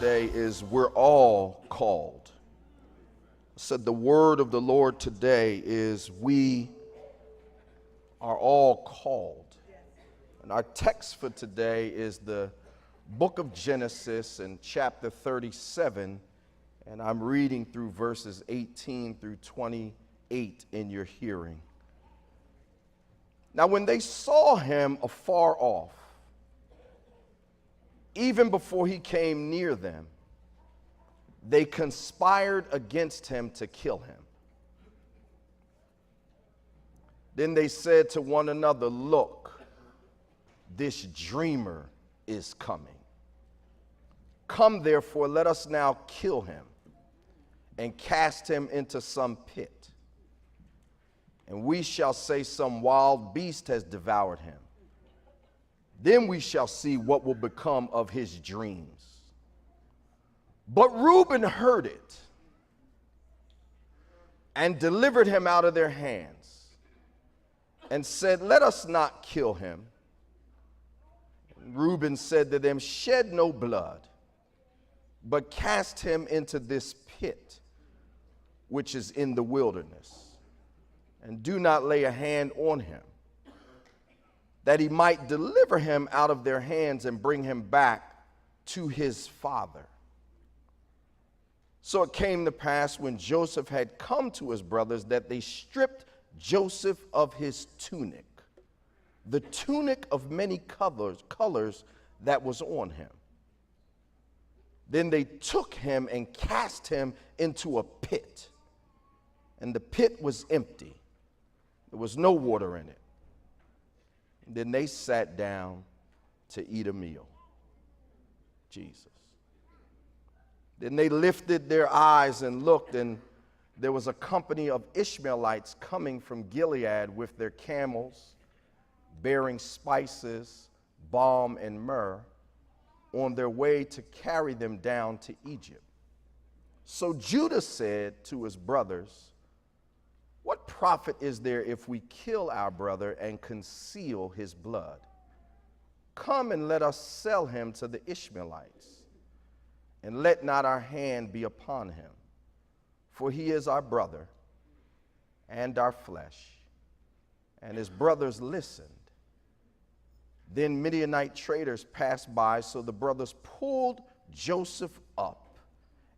today is we're all called. I said the word of the Lord today is we are all called. And our text for today is the book of Genesis and chapter 37, and I'm reading through verses 18 through 28 in your hearing. Now, when they saw him afar off, even before he came near them, they conspired against him to kill him. Then they said to one another, "Look, this dreamer is coming. Come, therefore, let us now kill him and cast him into some pit. And we shall say some wild beast has devoured him. Then we shall see what will become of his dreams." But Reuben heard it and delivered him out of their hands and said, "Let us not kill him." And Reuben said to them, "Shed no blood, but cast him into this pit which is in the wilderness, and do not lay a hand on him, that he might deliver him out of their hands and bring him back to his father." So it came to pass when Joseph had come to his brothers that they stripped Joseph of his tunic, the tunic of many colors that was on him. Then they took him and cast him into a pit, and the pit was empty. There was no water in it. And then they sat down to eat a meal. Jesus. Then they lifted their eyes and looked, and there was a company of Ishmaelites coming from Gilead with their camels, bearing spices, balm, and myrrh, on their way to carry them down to Egypt. So Judah said to his brothers, "What profit is there if we kill our brother and conceal his blood? Come and let us sell him to the Ishmaelites, and let not our hand be upon him, for he is our brother and our flesh." And his brothers listened. Then Midianite traders passed by, so the brothers pulled Joseph up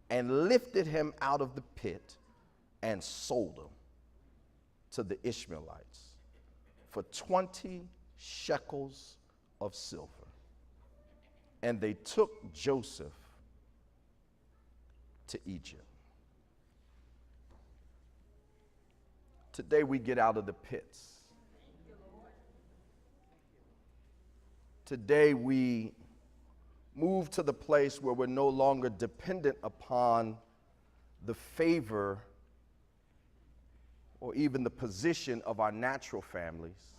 and lifted him out of the pit and sold him to the Ishmaelites for 20 shekels of silver. And they took Joseph to Egypt. Today we get out of the pits. Today we move to the place where we're no longer dependent upon the favor or even the position of our natural families.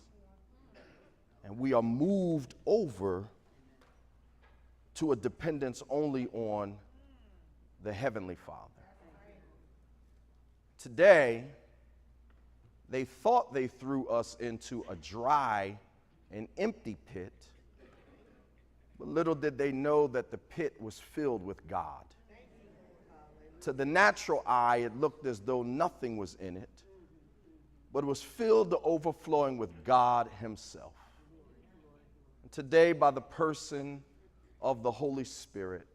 And we are moved over to a dependence only on the Heavenly Father. Today, they thought they threw us into a dry and empty pit, but little did they know that the pit was filled with God. To the natural eye, it looked as though nothing was in it, but it was filled to overflowing with God Himself. And today, by the person of the Holy Spirit,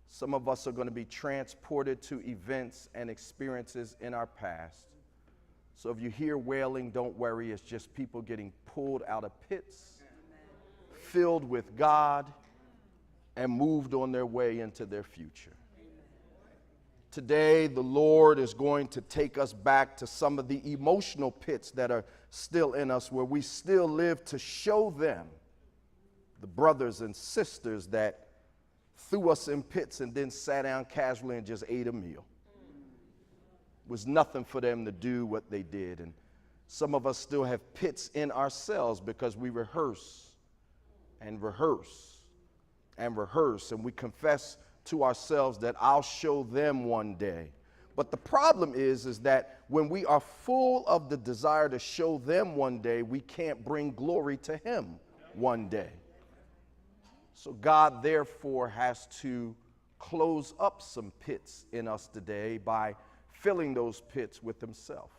some of us are going to be transported to events and experiences in our past. So if you hear wailing, don't worry. It's just people getting pulled out of pits, filled with God, and moved on their way into their future. Today, the Lord is going to take us back to some of the emotional pits that are still in us, where we still live to show them, the brothers and sisters that threw us in pits and then sat down casually and just ate a meal. It was nothing for them to do what they did. And some of us still have pits in ourselves because we rehearse and rehearse and rehearse, and we confess to ourselves that I'll show them one day. But the problem is that when we are full of the desire to show them one day, we can't bring glory to Him one day. So God therefore has to close up some pits in us today by filling those pits with himself.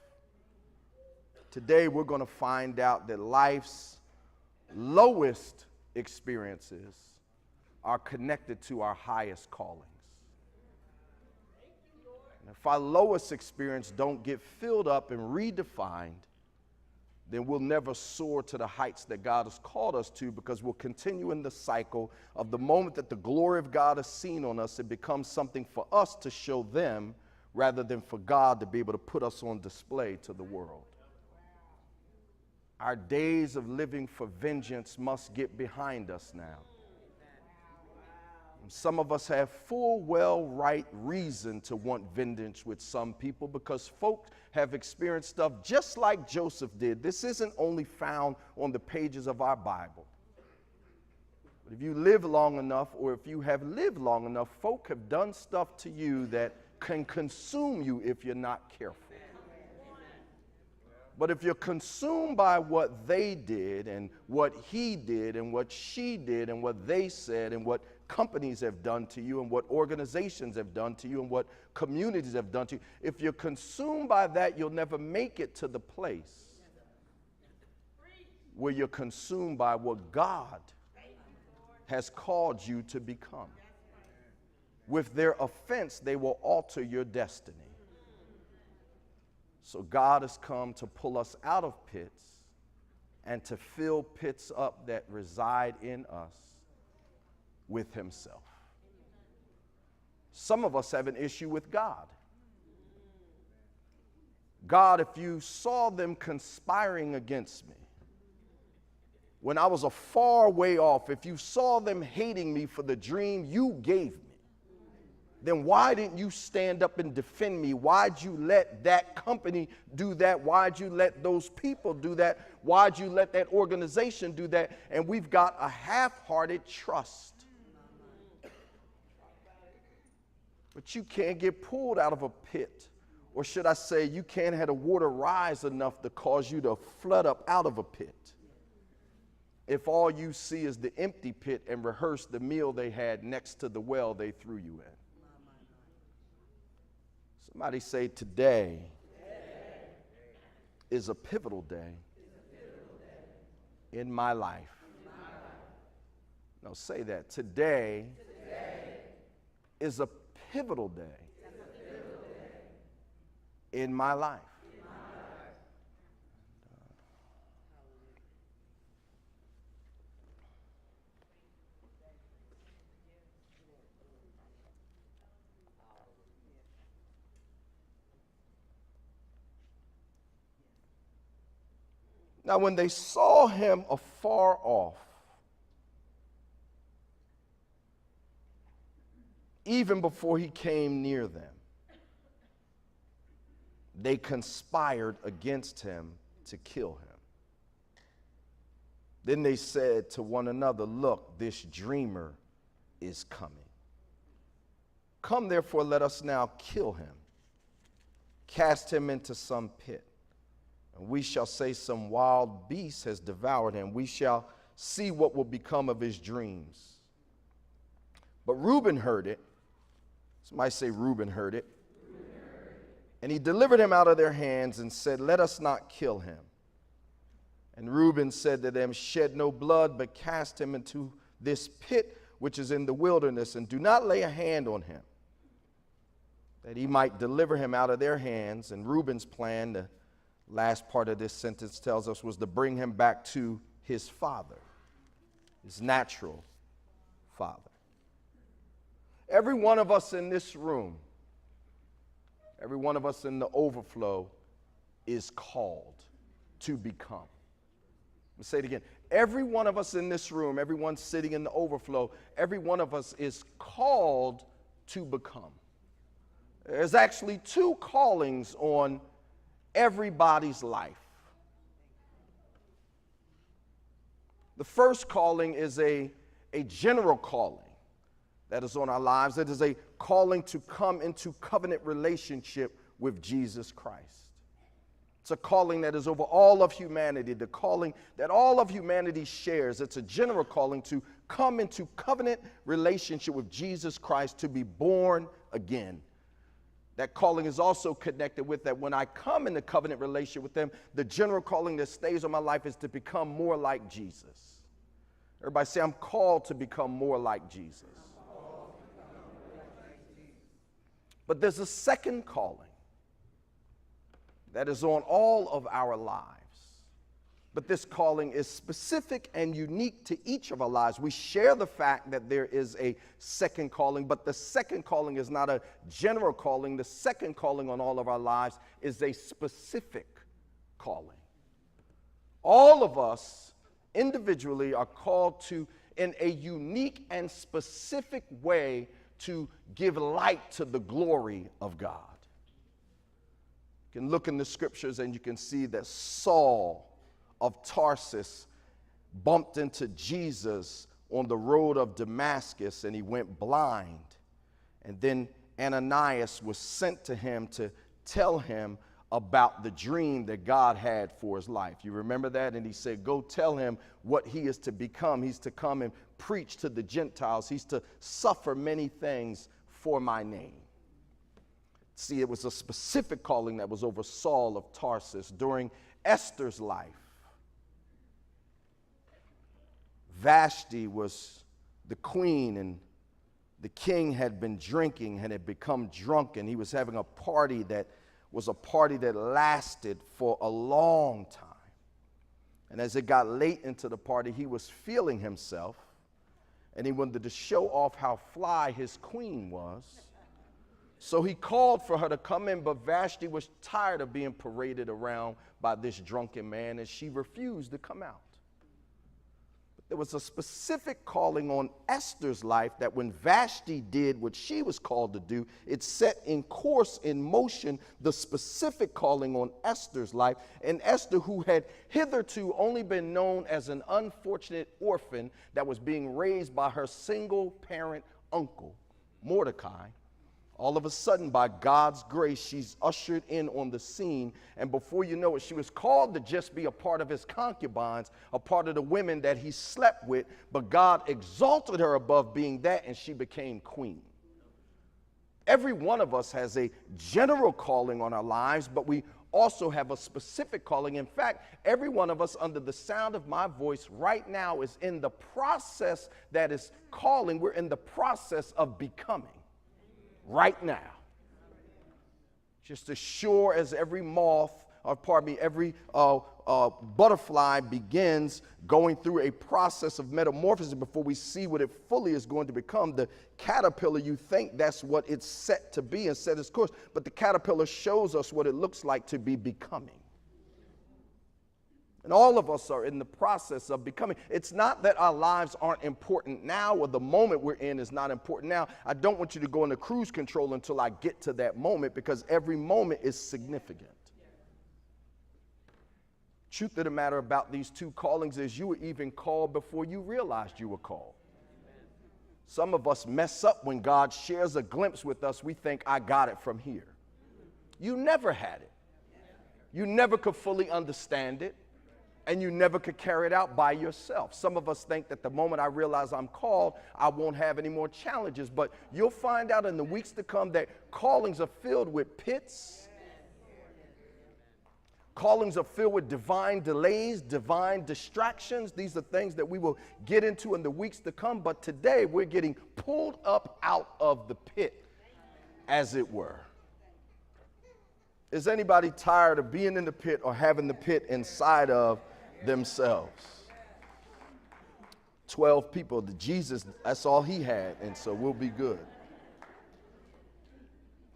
Today we're going to find out that life's lowest experiences are connected to our highest callings. And if our lowest experience don't get filled up and redefined, then we'll never soar to the heights that God has called us to, because we'll continue in the cycle of the moment that the glory of God is seen on us, it becomes something for us to show them rather than for God to be able to put us on display to the world. Our days of living for vengeance must get behind us now. Some of us have full, well, right reason to want vengeance with some people, because folks have experienced stuff just like Joseph did. This isn't only found on the pages of our Bible. But if you live long enough, or if you have lived long enough, folk have done stuff to you that can consume you if you're not careful. But if you're consumed by what they did and what he did and what she did and what they said and what companies have done to you and what organizations have done to you and what communities have done to you, if you're consumed by that, you'll never make it to the place where you're consumed by what God has called you to become. With their offense, they will alter your destiny. So God has come to pull us out of pits and to fill pits up that reside in us with himself. Some of us have an issue with God. God, if you saw them conspiring against me when I was a far way off, if you saw them hating me for the dream you gave me, then why didn't you stand up and defend me? Why'd you let that company do that? Why'd you let those people do that? Why'd you let that organization do that? And we've got a half-hearted trust. But you can't get pulled out of a pit. Or should I say, you can't have the water rise enough to cause you to flood up out of a pit if all you see is the empty pit and rehearse the meal they had next to the well they threw you in. Somebody say, today is a pivotal day in my life. No, say that. Today is a pivotal day in my life. Now, when they saw him afar off, even before he came near them, they conspired against him to kill him. Then they said to one another, look, this dreamer is coming. Come, therefore, let us now kill him, cast him into some pit. And we shall say some wild beast has devoured him. We shall see what will become of his dreams. But Reuben heard it. Somebody say Reuben heard it. And he delivered him out of their hands and said, let us not kill him. And Reuben said to them, shed no blood, but cast him into this pit which is in the wilderness, and do not lay a hand on him, that he might deliver him out of their hands. And Reuben's plan, the last part of this sentence tells us, was to bring him back to his father, his natural father. Every one of us in this room, every one of us in the overflow is called to become. Let's say it again. Every one of us in this room, everyone sitting in the overflow, every one of us is called to become. There's actually two callings on everybody's life. The first calling is a general calling that is on our lives. It is a calling to come into covenant relationship with Jesus Christ. It's a calling that is over all of humanity, the calling that all of humanity shares. It's a general calling to come into covenant relationship with Jesus Christ, to be born again. That calling is also connected with that when I come into covenant relationship with them, the general calling that stays on my life is to become more like Jesus. Everybody say, I'm called to become more like Jesus. But there's a second calling that is on all of our lives. But this calling is specific and unique to each of our lives. We share the fact that there is a second calling, but the second calling is not a general calling. The second calling on all of our lives is a specific calling. All of us individually are called to, in a unique and specific way, to give light to the glory of God. You can look in the scriptures and you can see that Saul of Tarsus bumped into Jesus on the road of Damascus and he went blind. And then Ananias was sent to him to tell him about the dream that God had for his life. You remember that? And he said, go tell him what he is to become. He's to come and preach to the Gentiles. He's to suffer many things for my name. See, it was a specific calling that was over Saul of Tarsus. During Esther's life, Vashti was the queen, and the king had been drinking and had become drunken. He was having a party that was a party that lasted for a long time. And as it got late into the party, he was feeling himself, and he wanted to show off how fly his queen was. So he called for her to come in, but Vashti was tired of being paraded around by this drunken man, and she refused to come out. There was a specific calling on Esther's life that when Vashti did what she was called to do, it set in course, in motion, the specific calling on Esther's life. And Esther, who had hitherto only been known as an unfortunate orphan that was being raised by her single parent uncle, Mordecai, all of a sudden, by God's grace, she's ushered in on the scene. And before you know it, she was called to just be a part of his concubines, a part of the women that he slept with. But God exalted her above being that, and she became queen. Every one of us has a general calling on our lives, but we also have a specific calling. In fact, every one of us under the sound of my voice right now is in the process that is calling. We're in the process of becoming. Right now, just as sure as every every butterfly begins going through a process of metamorphosis before we see what it fully is going to become. The caterpillar, you think that's what it's set to be and set its course, but the caterpillar shows us what it looks like to be becoming. And all of us are in the process of becoming. It's not that our lives aren't important now, or the moment we're in is not important now. I don't want you to go into cruise control until I get to that moment, because every moment is significant. Truth of the matter about these two callings is you were even called before you realized you were called. Some of us mess up when God shares a glimpse with us. We think, I got it from here. You never had it. You never could fully understand it. And you never could carry it out by yourself. Some of us think that the moment I realize I'm called, I won't have any more challenges. But you'll find out in the weeks to come that callings are filled with pits. Callings are filled with divine delays, divine distractions. These are things that we will get into in the weeks to come. But today we're getting pulled up out of the pit, as it were. Is anybody tired of being in the pit or having the pit inside of themselves? 12 people, Jesus, that's all he had, and so we'll be good.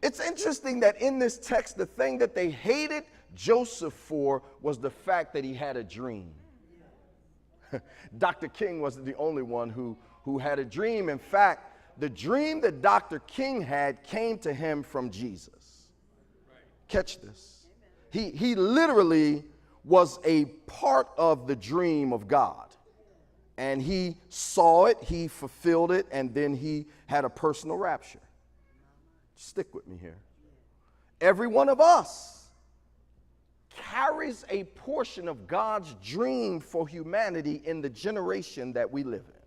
It's interesting that in this text, the thing that they hated Joseph for was the fact that he had a dream. Dr. King wasn't the only one who had a dream. In fact, the dream that Dr. King had came to him from Jesus. Catch this. He literally was a part of the dream of God. And he saw it, he fulfilled it, and then he had a personal rapture. Stick with me here. Every one of us carries a portion of God's dream for humanity in the generation that we live in.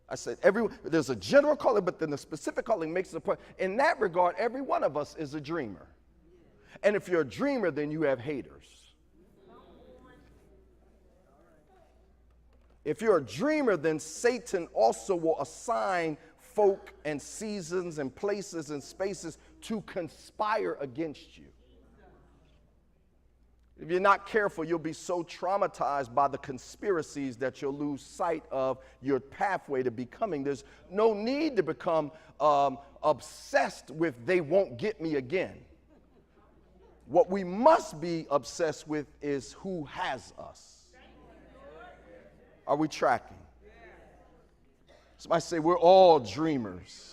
I said, there's a general calling, but then the specific calling makes it a point. In that regard, every one of us is a dreamer. And if you're a dreamer, then you have haters. If you're a dreamer, then Satan also will assign folk and seasons and places and spaces to conspire against you. If you're not careful, you'll be so traumatized by the conspiracies that you'll lose sight of your pathway to becoming. There's no need to become obsessed with they won't get me again. What we must be obsessed with is who has us. Are we tracking? Somebody say we're all dreamers.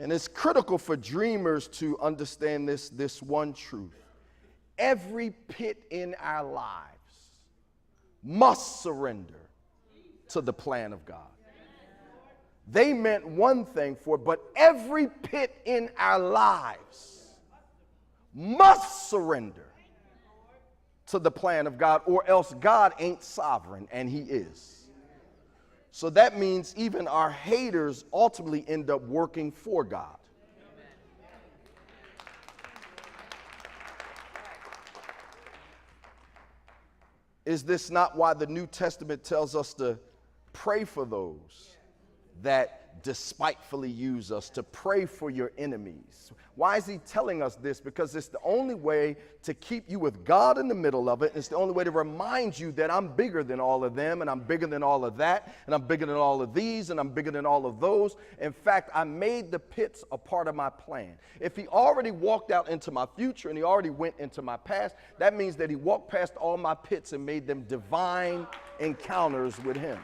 And it's critical for dreamers to understand this one truth. Every pit in our lives must surrender to the plan of God. They meant one thing for it, but every pit in our lives must surrender to the plan of God, or else God ain't sovereign, and he is. So that means even our haters ultimately end up working for God. Is this not why the New Testament tells us to pray for those that despitefully use us, to pray for your enemies? Why is he telling us this? Because it's the only way to keep you with God in the middle of it. It's the only way to remind you that I'm bigger than all of them, and I'm bigger than all of that, and I'm bigger than all of these, and I'm bigger than all of those. In fact, I made the pits a part of my plan. If he already walked out into my future and he already went into my past, that means that he walked past all my pits and made them divine encounters with him.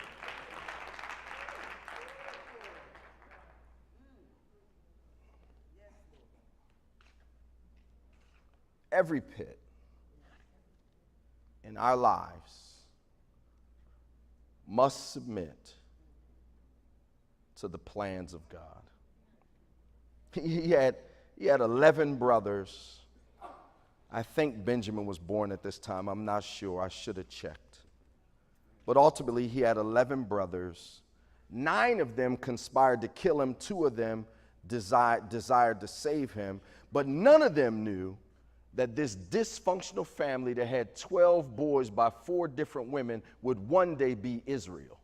Every pit in our lives must submit to the plans of God. He had 11 brothers. I think Benjamin was born at this time. I'm not sure. I should have checked. But ultimately, he had 11 brothers. 9 of them conspired to kill him. 2 of them desired to save him. But none of them knew that this dysfunctional family that had 12 boys by 4 different women would one day be Israel.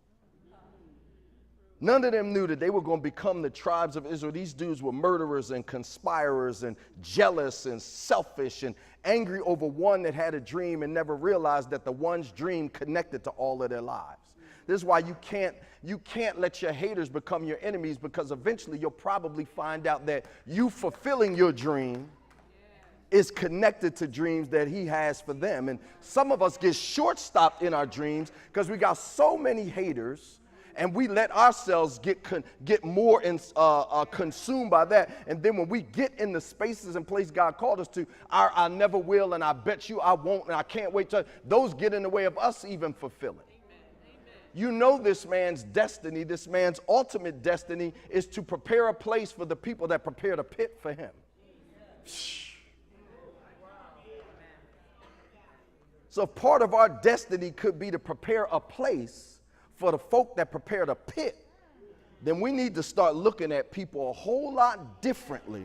None of them knew that they were going to become the tribes of Israel. These dudes were murderers and conspirers and jealous and selfish and angry over one that had a dream and never realized that the one's dream connected to all of their lives. This is why you can't let your haters become your enemies, because eventually you'll probably find out that you fulfilling your dream is connected to dreams that he has for them. And some of us get short-stopped in our dreams because we got so many haters, and we let ourselves get more consumed by that. And then when we get in the spaces and places God called us to, I never will, and I bet you I won't, and I can't wait till those get in the way of us even fulfilling. You know, this man's destiny, this man's ultimate destiny is to prepare a place for the people that prepared a pit for him. So part of our destiny could be to prepare a place for the folk that prepared a pit. Then we need to start looking at people a whole lot differently.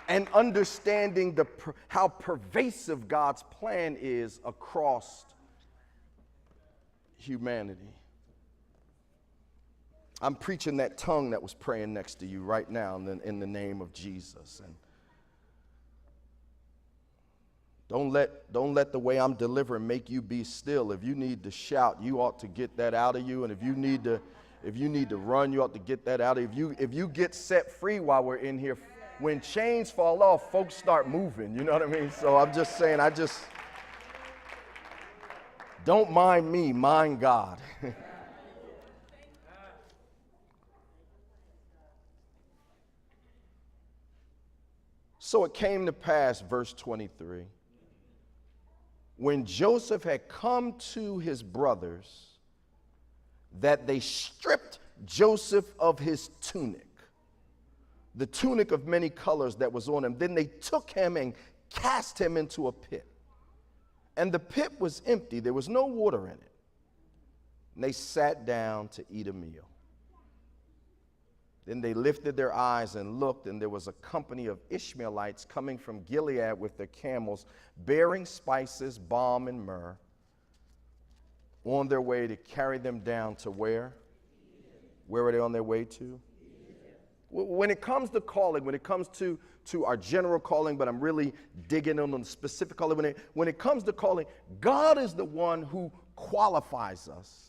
And understanding how pervasive God's plan is across humanity. I'm preaching that tongue that was praying next to you right now in the name of Jesus. And don't let the way I'm delivering make you be still. If you need to shout, you ought to get that out of you. And if you need to run, you ought to get that out of you. If you get set free while we're in here, when chains fall off, folks start moving. You know what I mean? So I'm just saying, don't mind me, mind God. So it came to pass, verse 23, when Joseph had come to his brothers, that they stripped Joseph of his tunic, the tunic of many colors that was on him. Then they took him and cast him into a pit. And the pit was empty. There was no water in it. And they sat down to eat a meal. Then they lifted their eyes and looked, and there was a company of Ishmaelites coming from Gilead with their camels, bearing spices, balm, and myrrh, on their way to carry them down to where? Where were they on their way to? When it comes to calling, when it comes to our general calling, but I'm really digging on the specific calling, when it comes to calling, God is the one who qualifies us.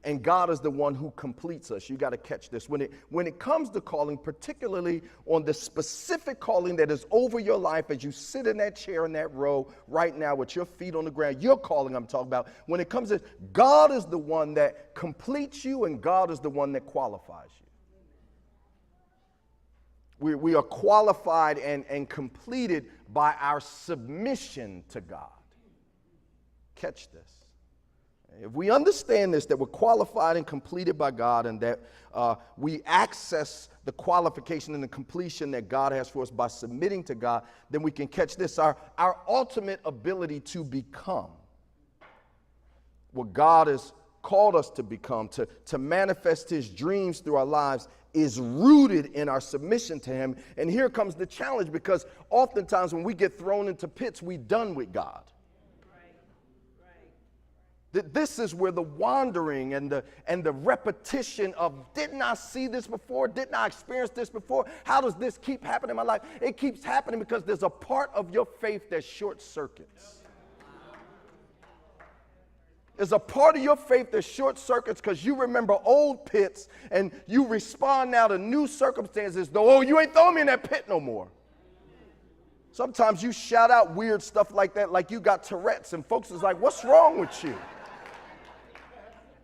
And God is the one who completes us. You got to catch this. When it comes to calling, particularly on the specific calling that is over your life as you sit in that chair in that row right now with your feet on the ground, your calling I'm talking about. When it comes to God is the one that completes you and God is the one that qualifies you. We are qualified and completed by our submission to God. Catch this. If we understand this, that we're qualified and completed by God, and that we access the qualification and the completion that God has for us by submitting to God, then we can catch this. Our ultimate ability to become what God has called us to become, to manifest his dreams through our lives, is rooted in our submission to him. And here comes the challenge, because oftentimes when we get thrown into pits, we're done with God. This is where the wandering and the repetition of, didn't I see this before? Didn't I experience this before? How does this keep happening in my life? It keeps happening because there's a part of your faith that short circuits. There's a part of your faith that short circuits because you remember old pits and you respond now to new circumstances, though, oh, you ain't throwing me in that pit no more. Sometimes you shout out weird stuff like that, like you got Tourette's, and folks is like, what's wrong with you?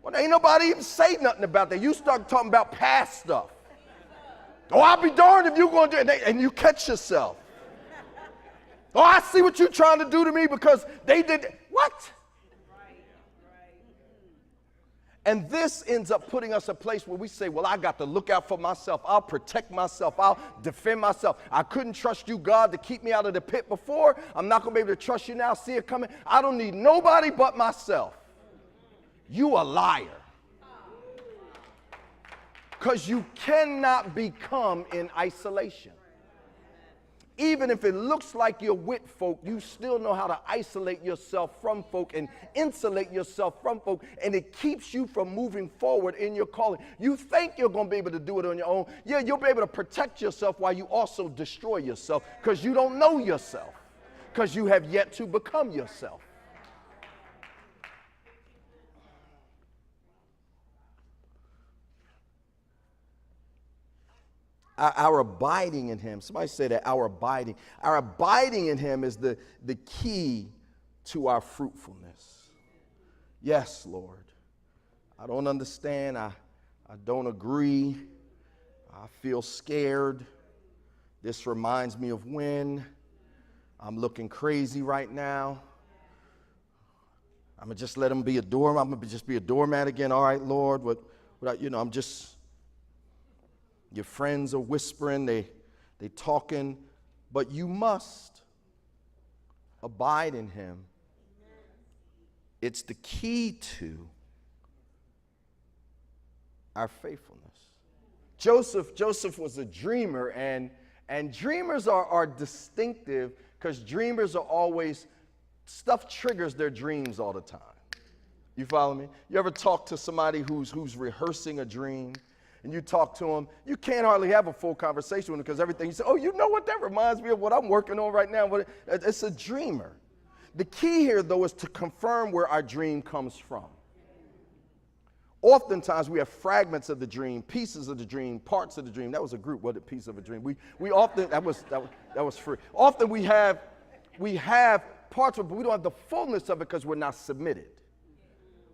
Well, ain't nobody even say nothing about that. You start talking about past stuff. Oh, I'll be darned if you're going to do it. And you catch yourself. Oh, I see what you're trying to do to me because they did. What? And this ends up putting us in a place where we say, well, I got to look out for myself. I'll protect myself. I'll defend myself. I couldn't trust you, God, to keep me out of the pit before. I'm not going to be able to trust you now. See it coming. I don't need nobody but myself. You a liar. Because you cannot become in isolation. Even if it looks like you're with folk, you still know how to isolate yourself from folk and insulate yourself from folk, and it keeps you from moving forward in your calling. You think you're going to be able to do it on your own. Yeah, you'll be able to protect yourself while you also destroy yourself, because you don't know yourself, because you have yet to become yourself. Our abiding in him. Somebody say that, our abiding. Our abiding in him is the key to our fruitfulness. Yes, Lord. I don't understand. I don't agree. I feel scared. This reminds me of when I'm looking crazy right now. I'm going to just let him be a doormat. I'm going to just be a doormat again. All right, Lord. I'm just... Your friends are whispering, they talking, but you must abide in him. It's the key to our faithfulness. Joseph was a dreamer, and dreamers are distinctive because dreamers are always, stuff triggers their dreams all the time. You follow me? You ever talk to somebody who's rehearsing a dream? And you talk to them, you can't hardly have a full conversation with them because everything you say, oh, you know what, that reminds me of what I'm working on right now. But it's a dreamer. The key here, though, is to confirm where our dream comes from. Oftentimes we have fragments of the dream, pieces of the dream, parts of the dream. That was a group, what a piece of a dream. We often, that was free. Often we have parts of it, but we don't have the fullness of it because we're not submitted.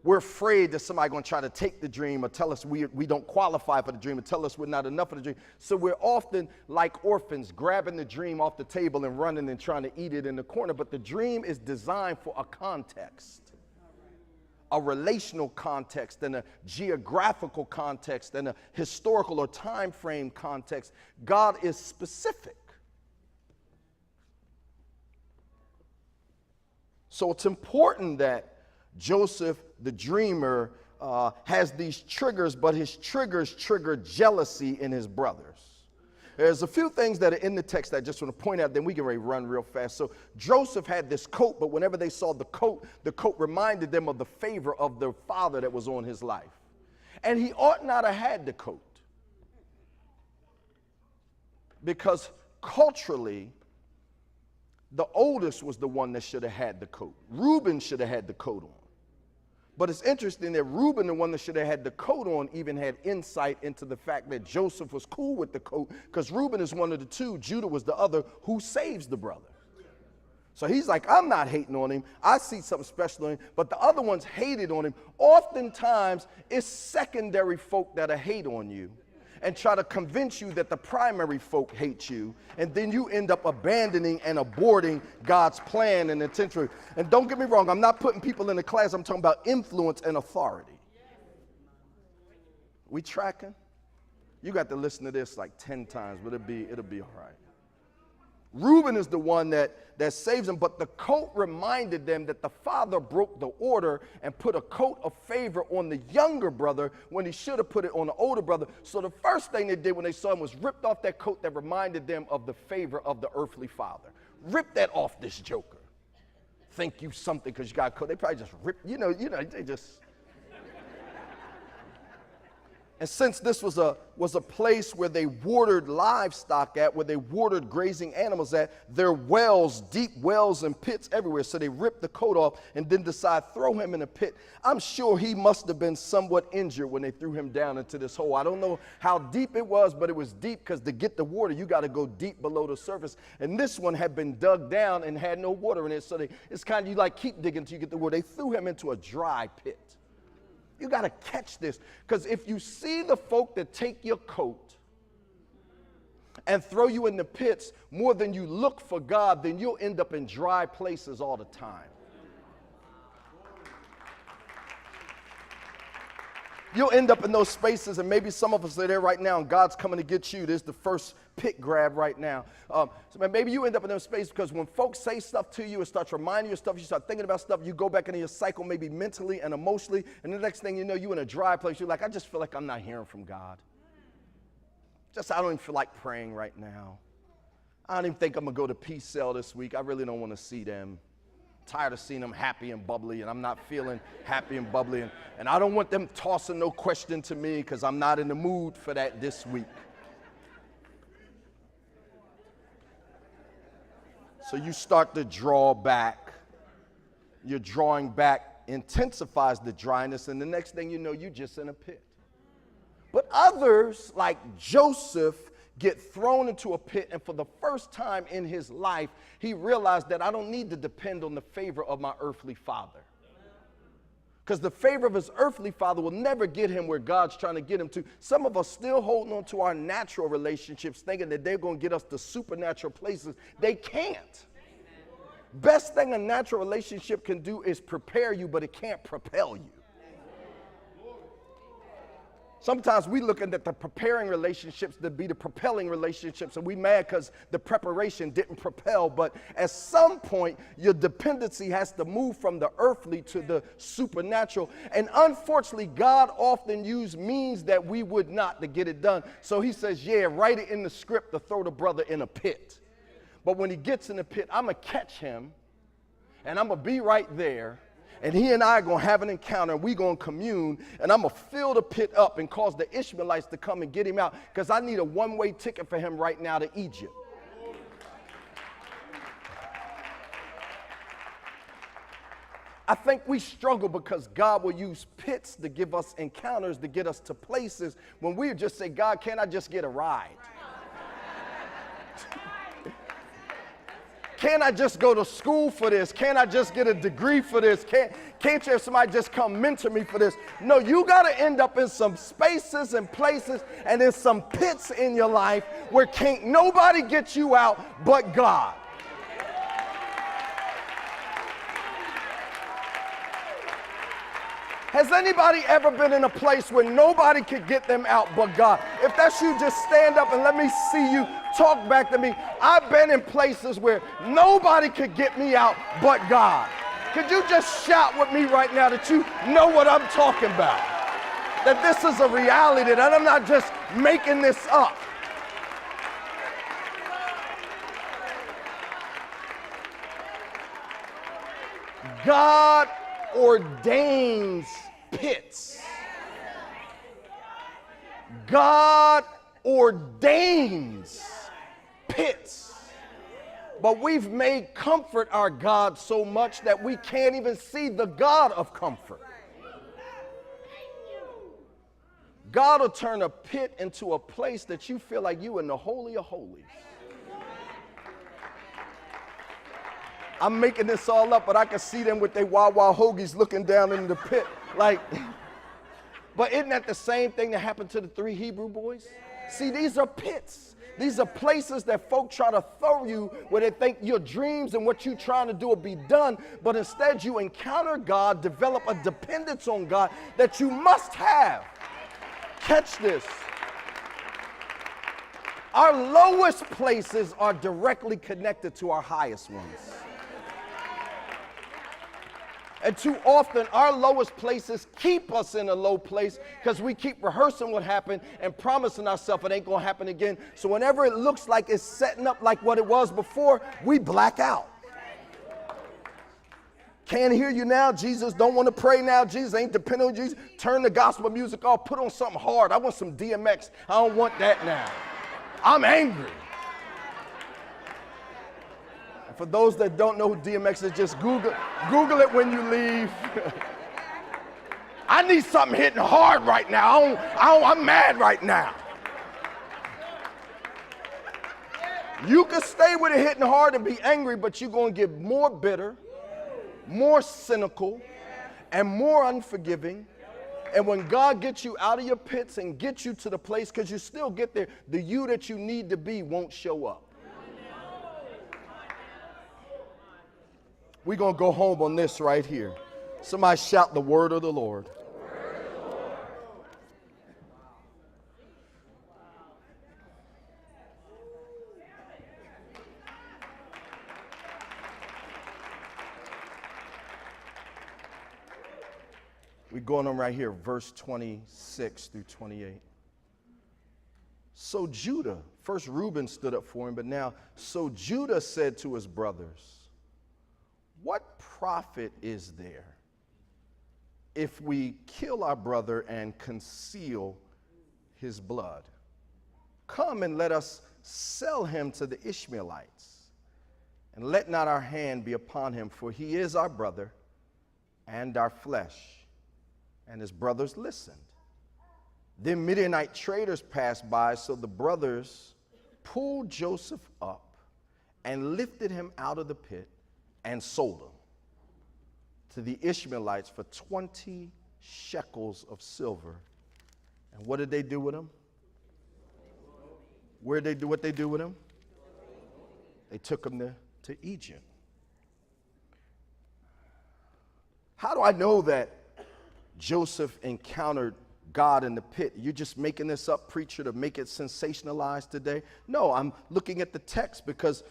We're afraid that somebody's going to try to take the dream or tell us we don't qualify for the dream or tell us we're not enough for the dream. So we're often like orphans, grabbing the dream off the table and running and trying to eat it in the corner. But the dream is designed for a context, a relational context and a geographical context and a historical or time frame context. God is specific. So it's important that Joseph, the dreamer, has these triggers, but his triggers trigger jealousy in his brothers. There's a few things that are in the text that I just want to point out, then we can run real fast. So Joseph had this coat, but whenever they saw the coat reminded them of the favor of their father that was on his life. And he ought not have had the coat, because culturally, the oldest was the one that should have had the coat. Reuben should have had the coat on. But it's interesting that Reuben, the one that should have had the coat on, even had insight into the fact that Joseph was cool with the coat, because Reuben is one of the two, Judah was the other, who saves the brother. So he's like, I'm not hating on him. I see something special in him. But the other ones hated on him. Oftentimes, it's secondary folk that hate on you and try to convince you that the primary folk hate you, and then you end up abandoning and aborting God's plan and intention. And don't get me wrong, I'm not putting people in the class, I'm talking about influence and authority. We tracking? You got to listen to this like 10 times, but it'll be all right. Reuben is the one that saves them, but the coat reminded them that the father broke the order and put a coat of favor on the younger brother when he should have put it on the older brother. So the first thing they did when they saw him was ripped off that coat that reminded them of the favor of the earthly father. Rip that off this joker. Think you something because you got a coat. They probably just rip, they just... And since this was a place where they watered livestock at, where they watered grazing animals at, there were wells, deep wells and pits everywhere. So they ripped the coat off and then decided to throw him in a pit. I'm sure he must have been somewhat injured when they threw him down into this hole. I don't know how deep it was, but it was deep, because to get the water, you got to go deep below the surface. And this one had been dug down and had no water in it. So it's kind of, you like keep digging until you get the water. They threw him into a dry pit. You got to catch this, because if you see the folk that take your coat and throw you in the pits more than you look for God, then you'll end up in dry places all the time. You'll end up in those spaces, and maybe some of us are there right now, and God's coming to get you. This is the first pit grab right now. So maybe you end up in those spaces because when folks say stuff to you, it starts reminding you of stuff, you start thinking about stuff, you go back into your cycle maybe mentally and emotionally, and the next thing you know, you're in a dry place. You're like, I just feel like I'm not hearing from God. I don't even feel like praying right now. I don't even think I'm going to go to Peace Cell this week. I really don't want to see them. Tired of seeing them happy and bubbly, and I'm not feeling happy and bubbly, and I don't want them tossing no question to me because I'm not in the mood for that this week. So you start to draw back. Your drawing back intensifies the dryness, and the next thing you know, you're just in a pit. But others, like Joseph, get thrown into a pit, and for the first time in his life, he realized that I don't need to depend on the favor of my earthly father. Because the favor of his earthly father will never get him where God's trying to get him to. Some of us still holding on to our natural relationships, thinking that they're going to get us to supernatural places. They can't. Best thing a natural relationship can do is prepare you, but it can't propel you. Sometimes we looking at the preparing relationships to be the propelling relationships, and we mad because the preparation didn't propel. But at some point, your dependency has to move from the earthly to the supernatural. And unfortunately, God often used means that we would not to get it done. So he says, yeah, write it in the script to throw the brother in a pit. But when he gets in the pit, I'm going to catch him, and I'm going to be right there. And he and I are going to have an encounter, and we're going to commune, and I'm going to fill the pit up and cause the Ishmaelites to come and get him out, because I need a one-way ticket for him right now to Egypt. I think we struggle because God will use pits to give us encounters, to get us to places when we just say, God, can't I just get a ride? Can't I just go to school for this? Can't I just get a degree for this? Can't you have somebody just come mentor me for this? No, you got to end up in some spaces and places and in some pits in your life where can't nobody get you out but God. Has anybody ever been in a place where nobody could get them out but God? If that's you, just stand up and let me see you. Talk back to me. I've been in places where nobody could get me out but God. Could you just shout with me right now that you know what I'm talking about? That this is a reality, that I'm not just making this up. God ordains pits. God ordains pits. But we've made comfort our God so much that we can't even see the God of comfort. God will turn a pit into a place that you feel like you in the Holy of Holies. I'm making this all up, but I can see them with their Wawa hoagies looking down in the pit. Like, but isn't that the same thing that happened to the 3 Hebrew boys? See, these are pits. These are places that folk try to throw you where they think your dreams and what you're trying to do will be done, but instead you encounter God, develop a dependence on God that you must have. Catch this. Our lowest places are directly connected to our highest ones. And too often, our lowest places keep us in a low place because we keep rehearsing what happened and promising ourselves it ain't going to happen again. So whenever it looks like it's setting up like what it was before, we black out. Can't hear you now, Jesus. Don't want to pray now, Jesus. Ain't depending on Jesus. Turn the gospel music off. Put on something hard. I want some DMX. I don't want that now. I'm angry. For those that don't know who DMX is, just Google it when you leave. I need something hitting hard right now. I'm mad right now. You can stay with it hitting hard and be angry, but you're going to get more bitter, more cynical, and more unforgiving. And when God gets you out of your pits and gets you to the place, because you still get there, the you that you need to be won't show up. We're going to go home on this right here. Somebody shout the word of the Lord. We're going on right here, verse 26 through 28. So Judah, first Reuben stood up for him, but now, so Judah said to his brothers, what profit is there if we kill our brother and conceal his blood? Come and let us sell him to the Ishmaelites, and let not our hand be upon him, for he is our brother and our flesh. And his brothers listened. Then Midianite traders passed by, so the brothers pulled Joseph up and lifted him out of the pit and sold him to the Ishmaelites for 20 shekels of silver. And what did they do with him? Where did they do what they do with him? They took him to Egypt. How do I know that Joseph encountered God in the pit? You're just making this up, preacher, to make it sensationalized today? No, I'm looking at the text because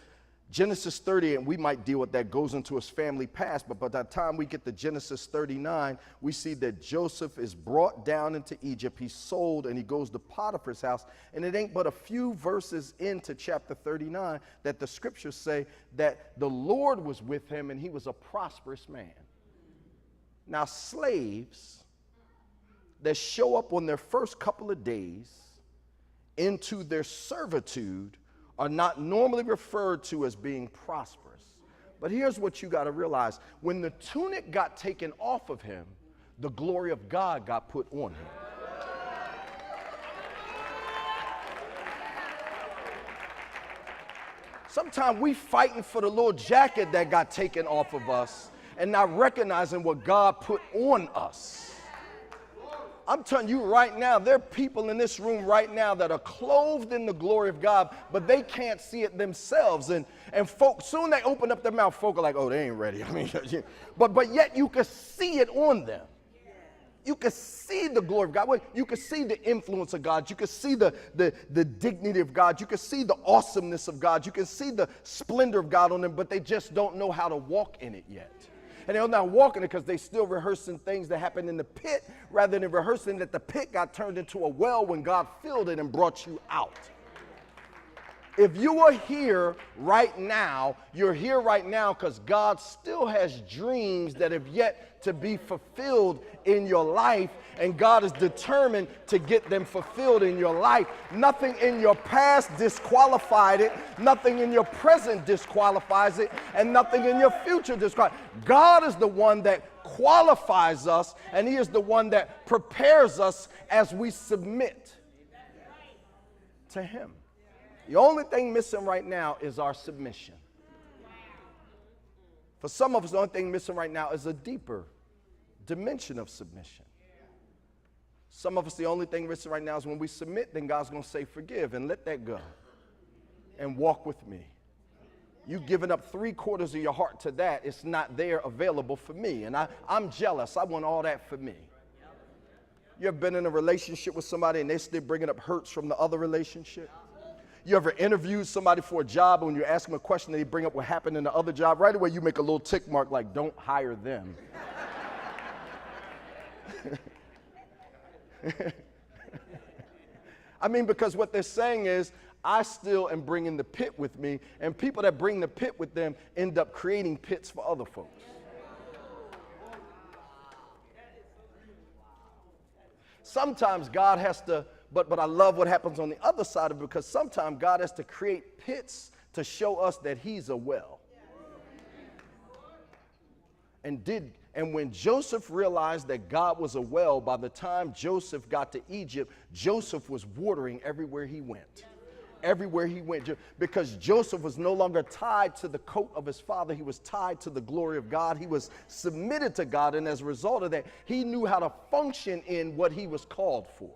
Genesis 30, and we might deal with that, goes into his family past, but by the time we get to Genesis 39, we see that Joseph is brought down into Egypt. He's sold, and he goes to Potiphar's house. And it ain't but a few verses into chapter 39 that the scriptures say that the Lord was with him, and he was a prosperous man. Now, slaves that show up on their first couple of days into their servitude are not normally referred to as being prosperous. But here's what you got to realize. When the tunic got taken off of him, the glory of God got put on him. Sometimes we fighting for the little jacket that got taken off of us and not recognizing what God put on us. I'm telling you right now, there are people in this room right now that are clothed in the glory of God, but they can't see it themselves. And folk, soon they open up their mouth, folk are like, oh, they ain't ready. I mean, but yet you can see it on them. You can see the glory of God. You can see the influence of God. You can see the dignity of God. You can see the awesomeness of God. You can see the splendor of God on them, but they just don't know how to walk in it yet. and they're not walking it because they're still rehearsing things that happened in the pit rather than rehearsing that the pit got turned into a well when God filled it and brought you out. If you are here right now, you're here right now because God still has dreams that have yet to be fulfilled in your life, and God is determined to get them fulfilled in your life. Nothing in your past disqualified it, nothing in your present disqualifies it, and nothing in your future disqualifies. God is the one that qualifies us, and He is the one that prepares us as we submit to Him. The only thing missing right now is our submission. For some of us, the only thing missing right now is a deeper dimension of submission. Some of us, the only thing missing right now is when we submit, then God's going to say, forgive and let that go and walk with me. You've given up 3/4 of your heart to that. It's not there available for me. And I'm jealous. I want all that for me. You ever been in a relationship with somebody and they're still bringing up hurts from the other relationship? You ever interviewed somebody for a job, and when you ask them a question, they bring up what happened in the other job? Right away, you make a little tick mark like, don't hire them. I mean, because what they're saying is, I still am bringing the pit with me, and people that bring the pit with them end up creating pits for other folks. Sometimes God has to, but I love what happens on the other side of it, because sometimes God has to create pits to show us that He's a well. And when Joseph realized that God was a well, by the time Joseph got to Egypt, Joseph was watering everywhere he went. Everywhere he went, because Joseph was no longer tied to the coat of his father. He was tied to the glory of God. He was submitted to God, and as a result of that, he knew how to function in what he was called for.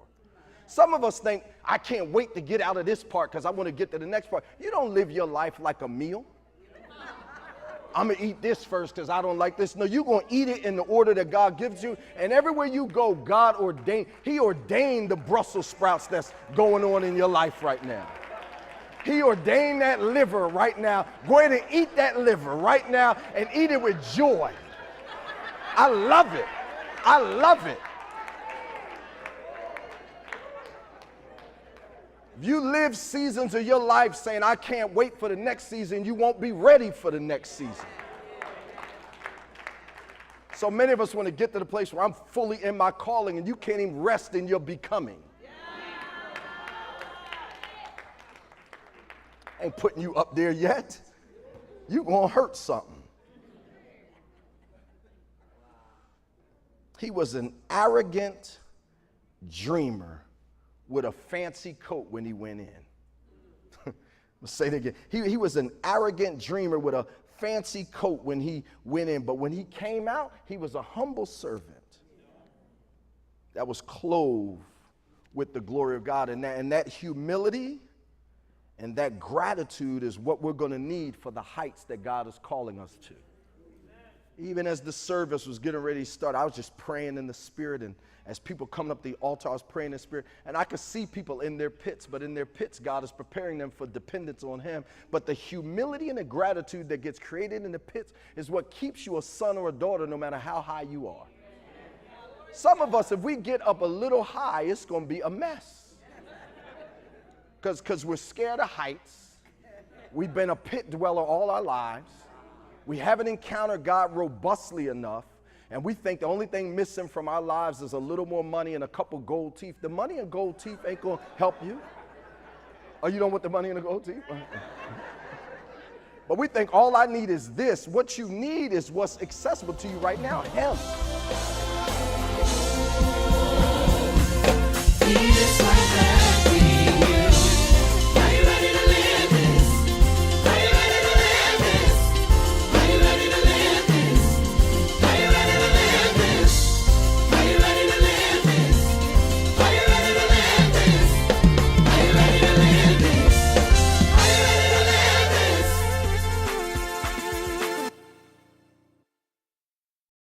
Some of us think, I can't wait to get out of this part because I want to get to the next part. You don't live your life like a meal. I'm going to eat this first because I don't like this. No, you're going to eat it in the order that God gives you. And everywhere you go, God ordained, He ordained the Brussels sprouts that's going on in your life right now. He ordained that liver right now. Go ahead and eat that liver right now and eat it with joy. I love it. I love it. If you live seasons of your life saying, I can't wait for the next season, you won't be ready for the next season. So many of us want to get to the place where I'm fully in my calling, and you can't even rest in your becoming. I ain't putting you up there yet. You're going to hurt something. He was an arrogant dreamer with a fancy coat when he went in. Let's say that again. He was an arrogant dreamer with a fancy coat when he went in, but when he came out, he was a humble servant that was clothed with the glory of God. And that humility and that gratitude is what we're going to need for the heights that God is calling us to. Even as the service was getting ready to start, I was just praying in the Spirit, and as people coming up the altar, I was praying in the Spirit, and I could see people in their pits, but in their pits, God is preparing them for dependence on Him. But the humility and the gratitude that gets created in the pits is what keeps you a son or a daughter no matter how high you are. Some of us, if we get up a little high, it's going to be a mess. Because we're scared of heights. We've been a pit dweller all our lives. We haven't encountered God robustly enough, and we think the only thing missing from our lives is a little more money and a couple gold teeth. The money and gold teeth ain't going to help you. Oh, you don't want the money and the gold teeth? But we think all I need is this. What you need is what's accessible to you right now, Him. He is right there.